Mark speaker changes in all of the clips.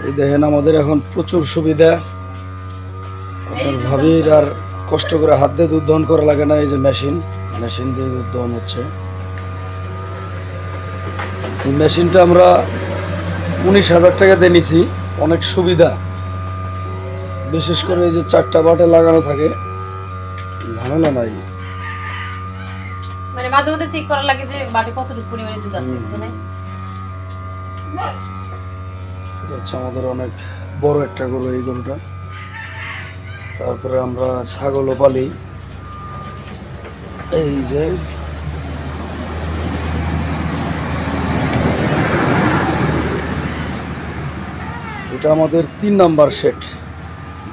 Speaker 1: এই দেখেন আমাদের এখন প্রচুর সুবিধা, আপনার ভাবির আর কষ্ট করে হাত দিয়ে দুধ দহন করা লাগে না। এই যে মেশিন দিয়ে দুধ দহন হচ্ছে। এই মেশিনটা আমরা 19,000 টাকা দিয়ে নিছি, অনেক সুবিধা। বিশেষ করে এই যে 4টা বাটে লাগানো থাকে, ঝামেলা নাই।
Speaker 2: মানে মাঝে মধ্যে চেক করা লাগে যে বাটে কতটুকু পরিমাণে দুধ আছে, বুঝলে?
Speaker 1: এটা হচ্ছে আমাদের অনেক বড় একটা গরু এই গরুটা। তারপরে আমরা ছাগলও পালি। এই যে এটা আমাদের 3 নাম্বার সেট।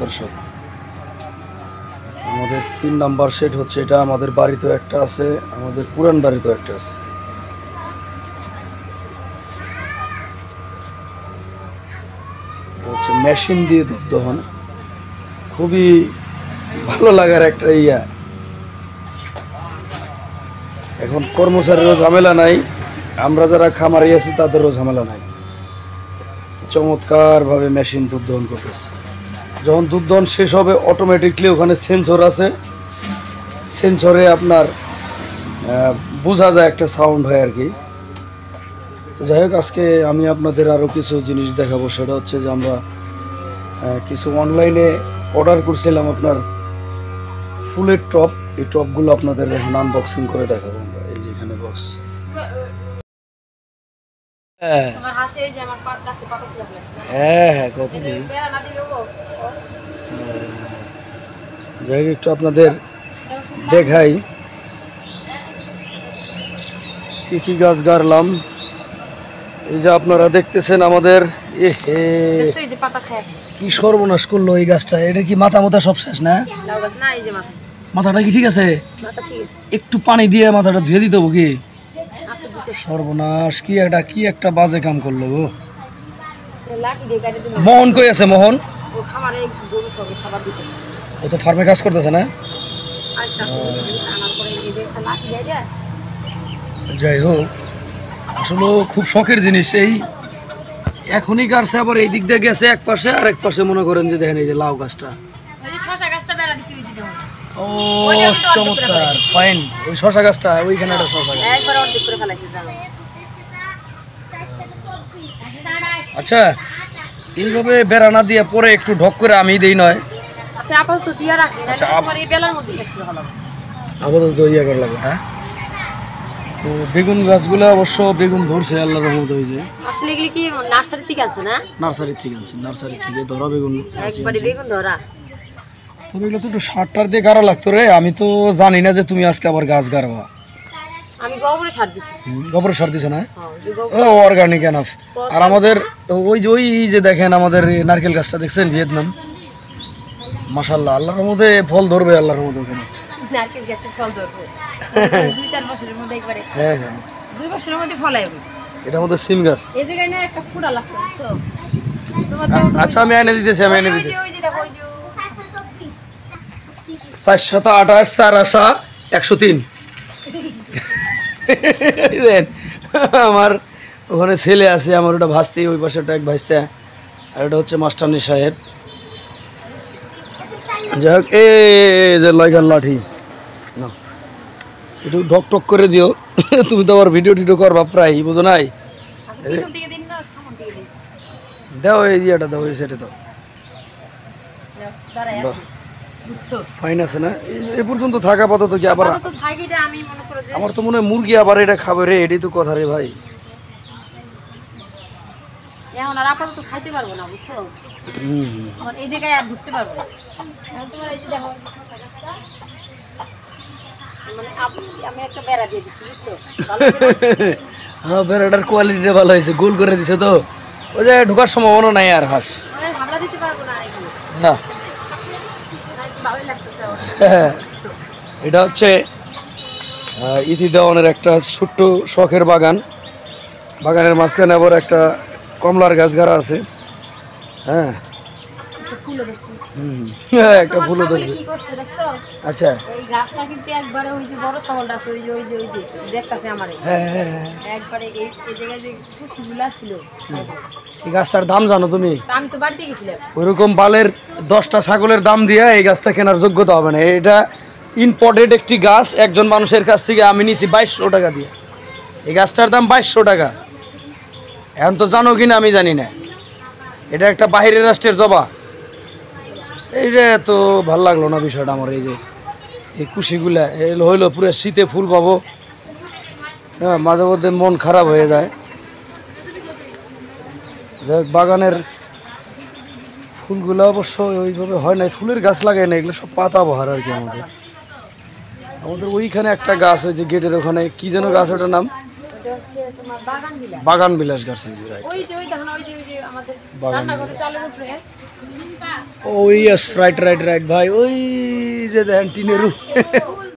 Speaker 1: দর্শক, আমাদের 3 নাম্বার সেট হচ্ছে এটা। আমাদের বাড়িতেও একটা আছে, আমাদের পুরান বাড়িতেও একটা আছে। হচ্ছে মেশিন দিয়ে দুধ দহন, খুবই ভালো লাগার একটা ইয়া। এখন কর্মচারীরও ঝামেলা নাই, আমরা যারা খামারি আছি তাদেরও ঝামেলা নাই। চমৎকার ভাবে মেশিন দুধ দহন করতেছে। যখন দুধ দহন শেষ হবে অটোমেটিকলি ওখানে সেন্সর আছে, সেন্সরে আপনার বোঝা যায়, একটা সাউন্ড হয় আর কি। তো যাই হোক, আজকে আমি আপনাদের আরও কিছু জিনিস দেখাবো। সেটা হচ্ছে যে আমরা কিছু অনলাইনে অর্ডার করছিলাম আপনার ফুলের টপ। এই টপগুলো আপনাদের এখন আনবক্সিং করে দেখাবো আমরা। এই যে এখানে বক্স। হ্যাঁ, কত যাই হোক, একটু আপনাদের দেখাই কি কি গাছ গাড়লাম। এই যে আপনারা দেখতেছেন আমাদের কি সর্বনাশ করলো এই গাছটা। এটা কি মাথা মাথা সব শেষ না? মাথাটা কি ঠিক আছে? একটু পানি দিয়ে মাথাটা ধুয়ে দিতে হবে কি? সর্বনাশ, কি একটা বাজে কাম করলো গো। মোহন কই আছে? মোহন ও তো ফার্মে কাজ করতেছে না? যাই হোক, আসলে খুব শখের জিনিস। এই এখনই গাছছে, আবার এই দিক দিয়ে গেছে এক পাশে, আর এক পাশে মনে করেন যে দেখেন এই যে লাউ গাছটা। ও চমৎকার, ফাইন। ওই শশা গাছটা, ওইখানে একটা শশা গাছ। আচ্ছা, এইভাবে বেড়ানা দিয়ে পরে একটু ঢক করে আমি দেই নয়? আপাতত ইয়া করা লাগবে। হ্যাঁ, তো বেগুন গাছগুলো অবশ্য বেগুন ধরছে আল্লাহর রহমতে। হয়েছে
Speaker 2: আসলে এগুলি কি নার্সারি থেকে আনছে না?
Speaker 1: নার্সারি থেকে আনছে, নার্সারি থেকে ধরা বেগুন।
Speaker 2: একবারে বেগুন ধরা।
Speaker 1: তবে এগুলো তো একটু সারটার দিয়ে গাড়া লাগতো রে। আমি তো জানি না যে তুমি আজকে আবার গাছ গাড়বা।
Speaker 2: আমি গোবরে সার দিছি।
Speaker 1: গোবরে সার দিছে না? ও অর্গানিক এনাফ। আর আমাদের ওই যে দেখেন আমাদের নারকেল গাছটা দেখছেন, ভিয়েতনাম। মাশাআল্লাহ, আল্লাহর রহমতে ফল ধরবে, আল্লাহর রহমতে। ওখানে
Speaker 2: নারকেল গাছে ফল ধরবে 2-4 বছরের মধ্যে একবারে।
Speaker 1: হ্যাঁ হ্যাঁ,
Speaker 2: 2 বছরের মধ্যে ফল আসবে।
Speaker 1: এটা আমাদের সিম গাছ।
Speaker 2: এই জায়গায় না একটা ফুটা লাগছে, বুঝছো?
Speaker 1: আচ্ছা, আমি এনে দিতেছি। ওই যে দেখো, ওই যে 428 4 আশা 103। আমার ওখানে ছেলে আছে, আমার ওটা ভাস্তি, ওই পাশেটা এক ভাস্তা, আর ওটা হচ্ছে মাস্টারনি সাহেব। যাই হোক, এই যে লয়খান লাঠি একটু ঢক টক করে দিও। তুমি তো আবার ভিডিও টিডিও করবা প্রায়, বুঝো নাই? দাও এই ইয়েটা, দাও এই সেটা দাও। ফাইন আছে না? এ পর্যন্ত থাকা আপাতত কি আবার? আমার তো মনে হয় মুরগি আবার এটা খাবে রে। এটাই তো কথা রে ভাই।
Speaker 2: এখন আর আপাতত খাইতে পারবো না, বুঝছো? এই জায়গায় আর ঢুকতে পারবো না। মানে আমি একটা বেড়া দিয়ে দিচ্ছি, বুঝছো?
Speaker 1: হ্যাঁ, বেড়াটার কোয়ালিটিটা ভালো হয়েছে, গোল করে দিছে তো। ওই জায়গায় ঢোকার সম্ভাবনা নাই আর। হাঁস না, এটা হচ্ছে ইতি দেওয়ানের একটা ছোট্ট শখের বাগান। বাগানের মাঝখানে আবার একটা কমলার গাছ গাড়া আছে। হ্যাঁ, একটা
Speaker 2: তোমার
Speaker 1: ফুলও
Speaker 2: ছাগলে
Speaker 1: ধরছে।
Speaker 2: কি করছে দেখছো?
Speaker 1: আচ্ছা
Speaker 2: এই গাছটা কিন্তু একবারে ওই যে বড় ছাগলটা আছে, ওই যে দেখতাছে আমারে,
Speaker 1: হ্যাঁ হ্যাঁ হ্যাঁ।
Speaker 2: একবারে এই জায়গায় যে কুশিগুলা ছিল,
Speaker 1: এই গাছটার দাম জানো তুমি?
Speaker 2: তা আমি তো বাড়িতে গেছিলাম।
Speaker 1: ওইরকম বালের 10টা ছাগলের দাম দিয়ে এই গাছটা কেনার যোগ্যতা হবে না। এটা ইম্পোর্টেড একটি গাছ, একজন মানুষের কাছ থেকে আমি নিয়েছি 2200 টাকা দিয়ে। এই গাছটার দাম 2200 টাকা। এখন তো জানো কিনা আমি জানি না, এটা একটা বাহিরের রাষ্ট্রের জবা। এইটা তো ভাল লাগলো না বিষয়টা আমার। এই যে এই কুশিগুলা হইলো পুরো শীতে ফুল পাবো, হ্যাঁ মাঝে মধ্যে মন খারাপ হয়ে যায়। যাই হোক, বাগানের ফুলগুলো অবশ্য ওইভাবে হয় না, ফুলের গাছ লাগায় না, এগুলো সব পাতা বহার আর কি। আমাদের ওইখানে একটা গাছ, ওই যে গেটের ওখানে কি যেন গাছ, ওটার নাম
Speaker 2: এটা হচ্ছে তোমার বাগান বিলাস।
Speaker 1: বাগান বিলাস গাছ।
Speaker 2: ওই যে দেখো, ওই যে আমাদের
Speaker 1: বাগান
Speaker 2: রান্নাঘরে চালের উপরে।
Speaker 1: ওই রাইট রাইট রাইট ভাই, ওই যে দেখেন টিনের রূপ।